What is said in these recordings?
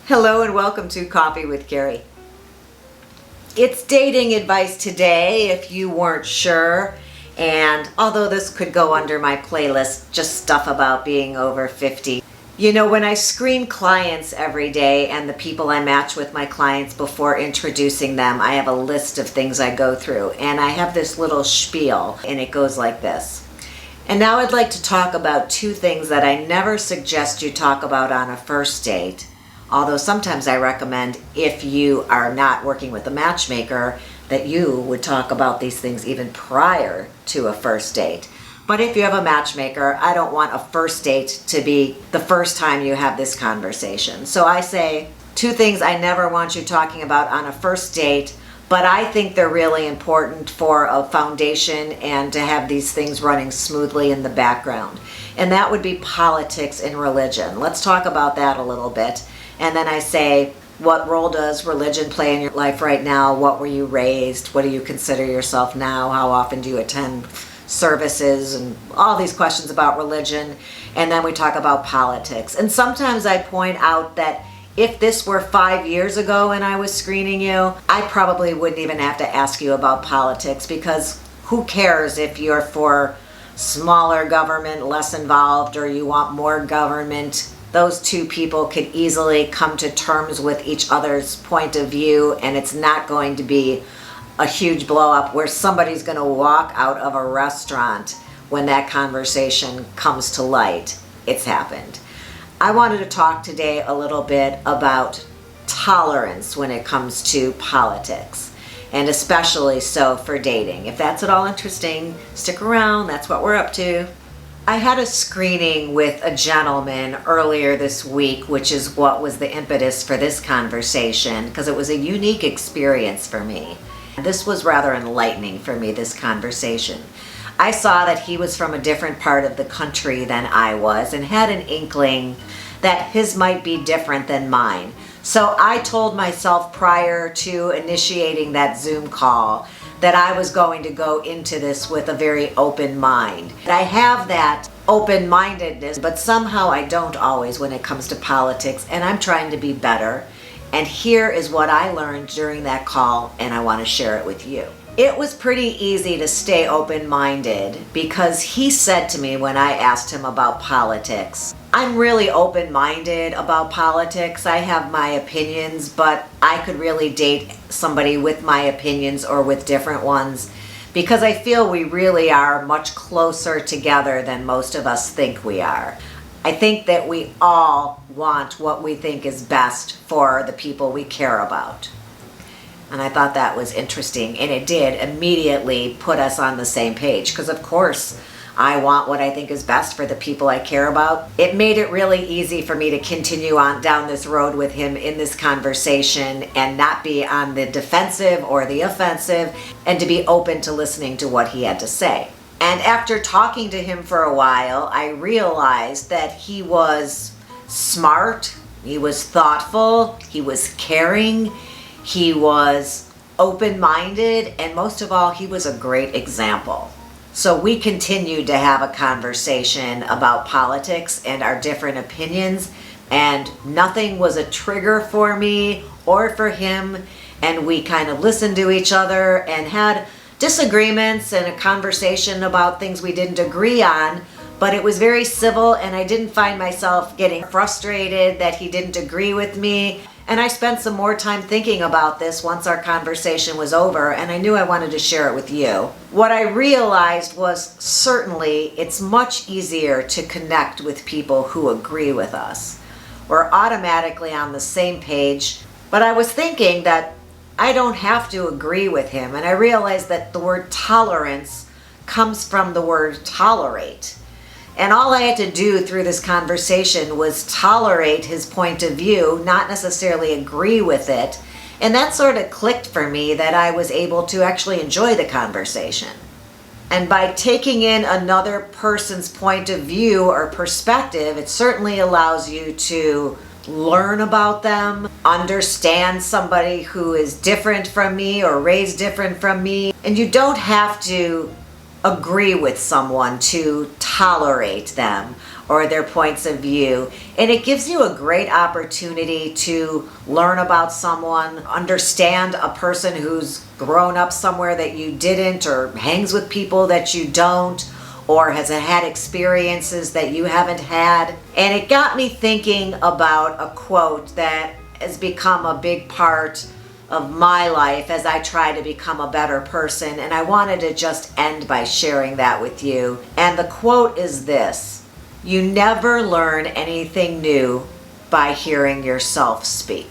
Hello and welcome to Coffee with Carey. It's dating advice today if you weren't sure, and although this could go under my playlist, just stuff about being over 50. You know, when I screen clients every day and the people I match with my clients before introducing them, I have a list of things I go through, and I have this little spiel, and it goes like this. And now I'd like to talk about two things that I never suggest you talk about on a first date. Although sometimes I recommend, if you are not working with a matchmaker, that you would talk about these things even prior to a first date. But if you have a matchmaker, I don't want a first date to be the first time you have this conversation. So I say two things I never want you talking about on a first date, but I think they're really important for a foundation and to have these things running smoothly in the background. And that would be politics and religion. Let's talk about that a little bit. And then I say, what role does religion play in your life right now? What were you raised? What do you consider yourself now? How often do you attend services? And all these questions about religion. And then we talk about politics. And sometimes I point out that if this were 5 years ago and I was screening you, I probably wouldn't even have to ask you about politics, because who cares if you're for smaller government, less involved, or you want more government. Those two people could easily come to terms with each other's point of view, and it's not going to be a huge blow up where somebody's going to walk out of a restaurant when that conversation comes to light. It's happened. I wanted to talk today a little bit about tolerance when it comes to politics, and especially so for dating. If that's at all interesting, stick around. That's what we're up to. I had a screening with a gentleman earlier this week, which is what was the impetus for this conversation, because it was a unique experience for me. This was rather enlightening for me, this conversation. I saw that he was from a different part of the country than I was and had an inkling that his might be different than mine. So I told myself prior to initiating that Zoom call that I was going to go into this with a very open mind. I have that open-mindedness, but somehow I don't always when it comes to politics, and I'm trying to be better. And here is what I learned during that call, and I want to share it with you. It was pretty easy to stay open-minded because he said to me when I asked him about politics, I'm really open-minded about politics. I have my opinions, but I could really date somebody with my opinions or with different ones because I feel we really are much closer together than most of us think we are. I think that we all want what we think is best for the people we care about. And I thought that was interesting, and it did immediately put us on the same page because, of course, I want what I think is best for the people I care about. It made it really easy for me to continue on down this road with him in this conversation and not be on the defensive or the offensive, and to be open to listening to what he had to say. And after talking to him for a while, I realized that he was smart, he was thoughtful, he was caring, he was open-minded, and most of all, he was a great example. So we continued to have a conversation about politics and our different opinions, and nothing was a trigger for me or for him, and we kind of listened to each other and had disagreements and a conversation about things we didn't agree on, but it was very civil, and I didn't find myself getting frustrated that he didn't agree with me. And I spent some more time thinking about this once our conversation was over, and I knew I wanted to share it with you. What I realized was certainly it's much easier to connect with people who agree with us. We're automatically on the same page, but I was thinking that I don't have to agree with him, and I realized that the word tolerance comes from the word tolerate. And all I had to do through this conversation was tolerate his point of view, not necessarily agree with it. And that sort of clicked for me that I was able to actually enjoy the conversation. And by taking in another person's point of view or perspective, it certainly allows you to learn about them, understand somebody who is different from me or raised different from me. And you don't have to agree with someone, to tolerate them or their points of view. And it gives you a great opportunity to learn about someone, understand a person who's grown up somewhere that you didn't, or hangs with people that you don't, or has had experiences that you haven't had. And it got me thinking about a quote that has become a big part of my life as I try to become a better person, and I wanted to just end by sharing that with you. And the quote is this: "You never learn anything new by hearing yourself speak."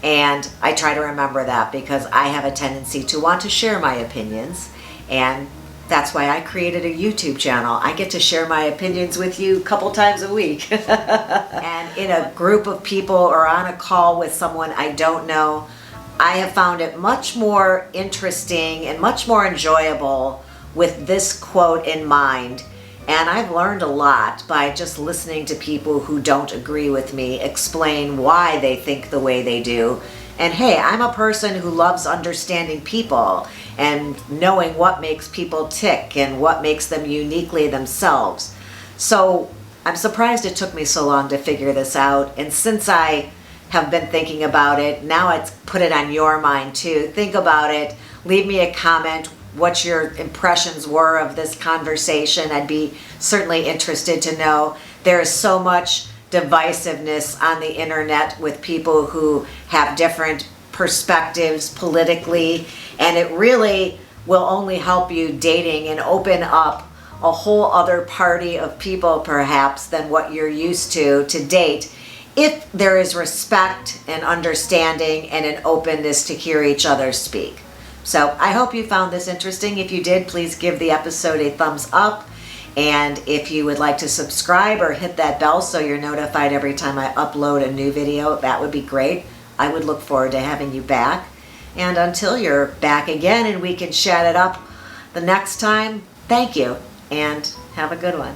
And I try to remember that because I have a tendency to want to share my opinions, and that's why I created a YouTube channel. I get to share my opinions with you a couple times a week. And in a group of people or on a call with someone I don't know, I have found it much more interesting and much more enjoyable with this quote in mind. And I've learned a lot by just listening to people who don't agree with me explain why they think the way they do. And hey, I'm a person who loves understanding people and knowing what makes people tick and what makes them uniquely themselves. So I'm surprised it took me so long to figure this out. And since I have been thinking about it, now it's put it on your mind too. Think about it. Leave me a comment what your impressions were of this conversation. I'd be certainly interested to know. There is so much divisiveness on the internet with people who have different perspectives politically, and it really will only help you dating and open up a whole other party of people perhaps than what you're used to date, if there is respect and understanding and an openness to hear each other speak. So I hope you found this interesting. If you did, please give the episode a thumbs up. And if you would like to subscribe or hit that bell so you're notified every time I upload a new video, that would be great. I would look forward to having you back. And until you're back again and we can chat it up the next time, thank you and have a good one.